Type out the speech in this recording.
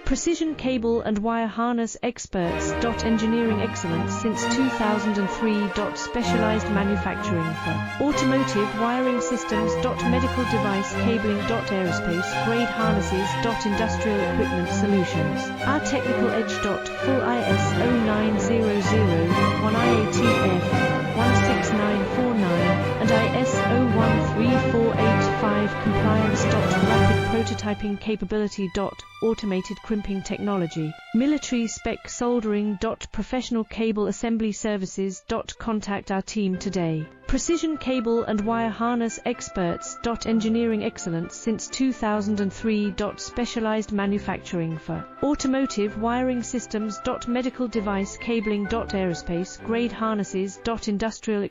Precision cable and wire harness experts. Engineering excellence since 2003. Specialized manufacturing for automotive wiring systems. Medical device cabling. Aerospace grade harnesses. Industrial equipment solutions. Our technical edge. Full IS 0900 1 IATF 16949 and IS 013485 compliance. Rapid prototyping capability. Automated crimping technology. Military spec soldering. Professional cable assembly services. Contact our team today. Precision cable and wire harness experts. Engineering excellence since 2003. Specialized manufacturing for automotive wiring systems. Medical device cabling. Aerospace grade harnesses. Industrial equipment